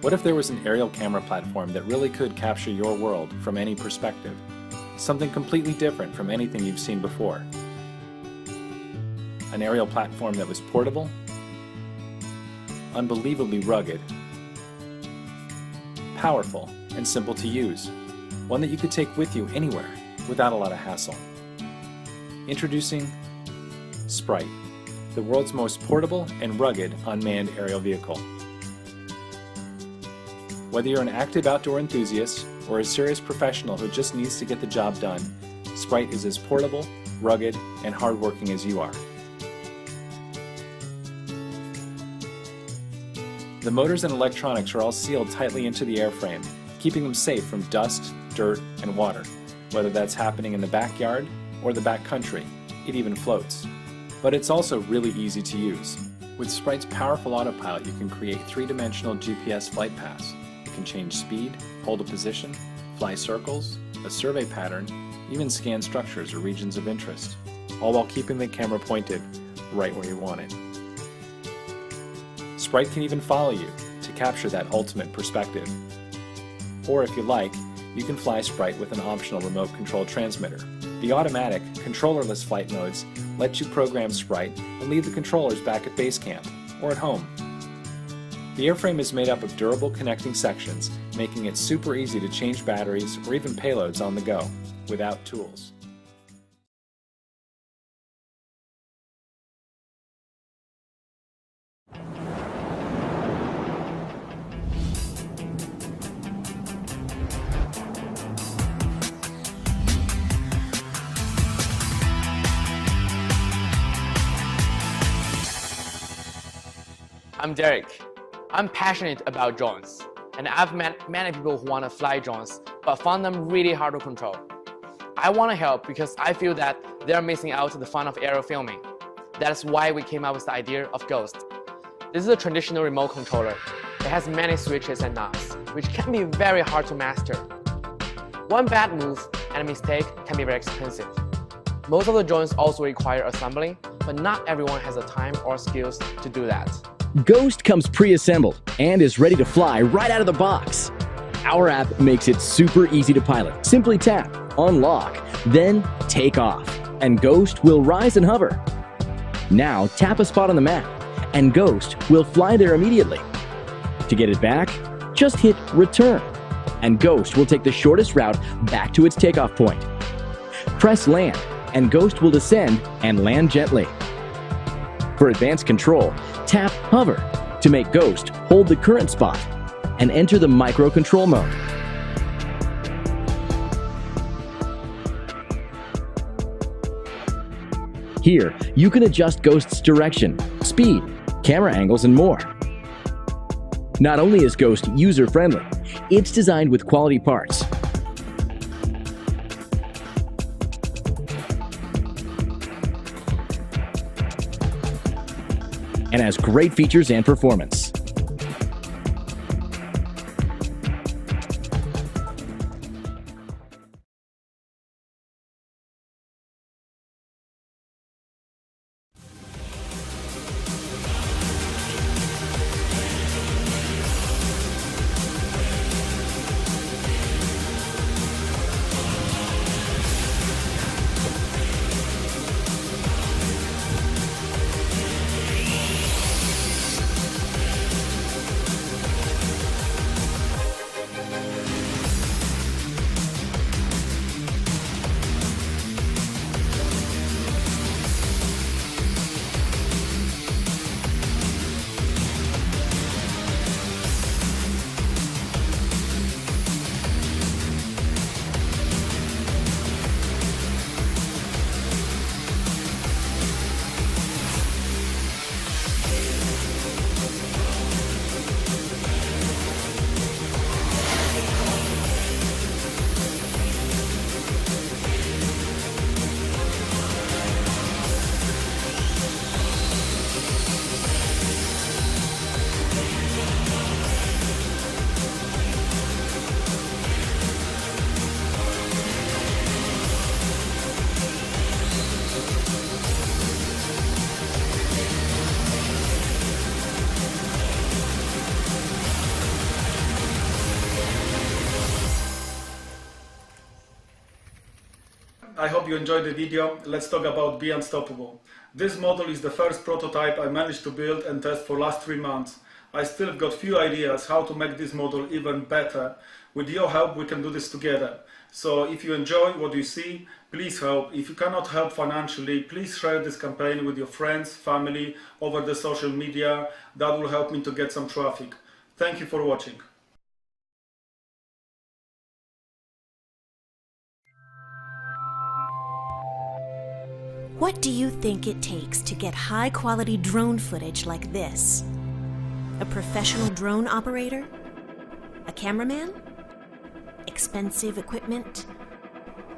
What if there was an aerial camera platform that really could capture your world from any perspective? Something completely different from anything you've seen before. An aerial platform that was portable, unbelievably rugged, powerful, and simple to use. One that you could take with you anywhere without a lot of hassle. Introducing Sprite, the world's most portable and rugged unmanned aerial vehicle. Whether you're an active outdoor enthusiast or a serious professional who just needs to get the job done, Sprite is as portable, rugged, and hardworking as you are. The motors and electronics are all sealed tightly into the airframe, keeping them safe from dust, dirt, and water. Whether that's happening in the backyard or the backcountry, it even floats. But it's also really easy to use. With Sprite's powerful autopilot, you can create three-dimensional GPS flight paths. You can change speed, hold a position, fly circles, a survey pattern, even scan structures or regions of interest, all while keeping the camera pointed right where you want it. Sprite can even follow you to capture that ultimate perspective. Or if you like, you can fly Sprite with an optional remote control transmitter. The automatic, controllerless flight modes let you program Sprite and leave the controllers back at base camp or at home. The airframe is made up of durable connecting sections, making it super easy to change batteries or even payloads on the go without tools. I'm Derek. I'm passionate about drones, and I've met many people who want to fly drones but found them really hard to control. I want to help because I feel that they're missing out on the fun of aerial filming. That's why we came up with the idea of Ghost. This is a traditional remote controller. It has many switches and knobs, which can be very hard to master. One bad move and a mistake can be very expensive. Most of the drones also require assembly, but not everyone has the time or skills to do that. Ghost comes pre-assembled and is ready to fly right out of the box. Our app makes it super easy to pilot. Simply tap, unlock, then take off, and Ghost will rise and hover. Now tap a spot on the map, and Ghost will fly there immediately. To get it back, just hit return, and Ghost will take the shortest route back to its takeoff point. Press land, and Ghost will descend and land gently. For advanced control, tap hover to make Ghost hold the current spot and enter the micro-control mode. Here, you can adjust Ghost's direction, speed, camera angles, and more. Not only is Ghost user-friendly, it's designed with quality parts. And has great features and performance. I hope you enjoyed the video. Let's talk about Be Unstoppable. This model is the first prototype I managed to build and test for last 3 months. I still got few ideas how to make this model even better. With your help we can do this together. So if you enjoy what you see, please help. If you cannot help financially, please share this campaign with your friends, family, over the social media. That will help me to get some traffic. Thank you for watching. What do you think it takes to get high-quality drone footage like this? A professional drone operator? A cameraman? Expensive equipment?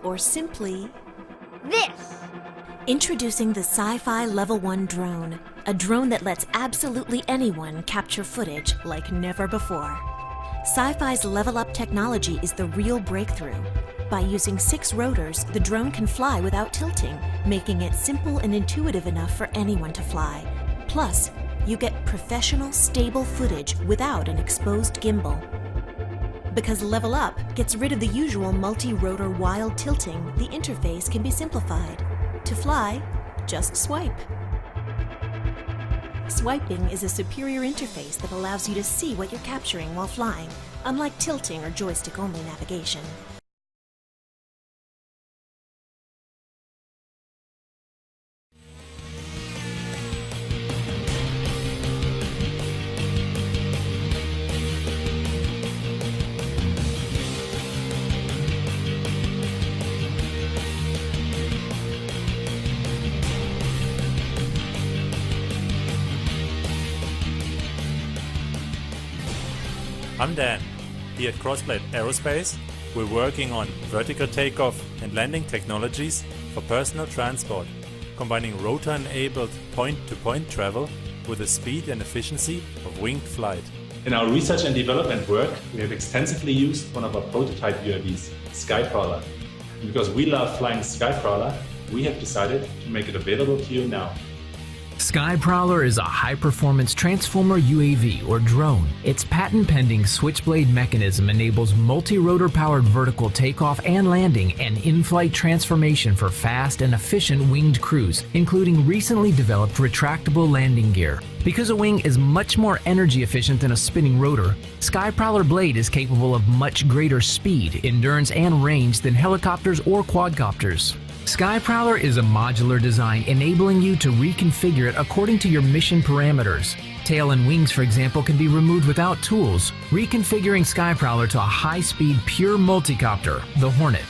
Or simply this! Introducing the Sci-Fi Level 1 drone, a drone that lets absolutely anyone capture footage like never before. Sci-Fi's Level Up technology is the real breakthrough. By using 6 rotors, the drone can fly without tilting, making it simple and intuitive enough for anyone to fly. Plus, you get professional, stable footage without an exposed gimbal. Because Level Up gets rid of the usual multi-rotor wild tilting, the interface can be simplified. To fly, just swipe. Swiping is a superior interface that allows you to see what you're capturing while flying, unlike tilting or joystick-only navigation. I'm Dan. Here at Crossblade Aerospace, we're working on vertical takeoff and landing technologies for personal transport, combining rotor-enabled point-to-point travel with the speed and efficiency of winged flight. In our research and development work, we have extensively used one of our prototype UAVs, Skycrawler. And because we love flying Skycrawler, we have decided to make it available to you now. Skyprowler is a high-performance transformer UAV or drone. Its patent-pending switchblade mechanism enables multi-rotor-powered vertical takeoff and landing and in-flight transformation for fast and efficient winged crews, including recently developed retractable landing gear. Because a wing is much more energy efficient than a spinning rotor, Skyprowler blade is capable of much greater speed, endurance, and range than helicopters or quadcopters. Skyprowler is a modular design enabling you to reconfigure it according to your mission parameters. Tail and wings, for example, can be removed without tools, reconfiguring Skyprowler to a high-speed pure multicopter, the Hornet.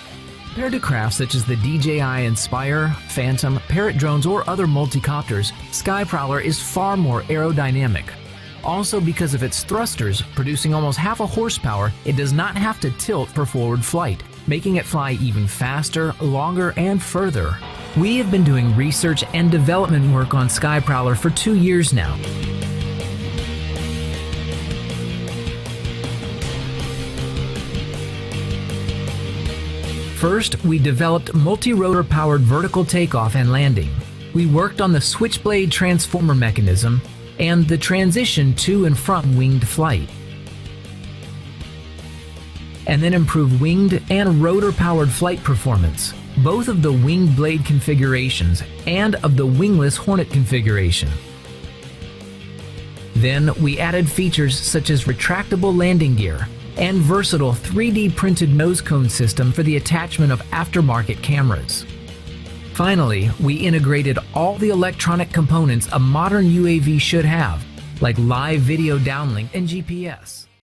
Compared to craft such as the DJI Inspire, Phantom, Parrot drones, or other multicopters, Skyprowler is far more aerodynamic. Also, because of its thrusters, producing almost half a horsepower, it does not have to tilt for forward flight, making it fly even faster, longer, and further. We have been doing research and development work on Skyprowler for 2 years now. First, we developed multi-rotor powered vertical takeoff and landing. We worked on the switchblade transformer mechanism and the transition to and from winged flight, and then improved winged and rotor-powered flight performance, both of the winged blade configurations and of the wingless Hornet configuration. Then we added features such as retractable landing gear and versatile 3D printed nose cone system for the attachment of aftermarket cameras. Finally, we integrated all the electronic components a modern UAV should have, like live video downlink and GPS.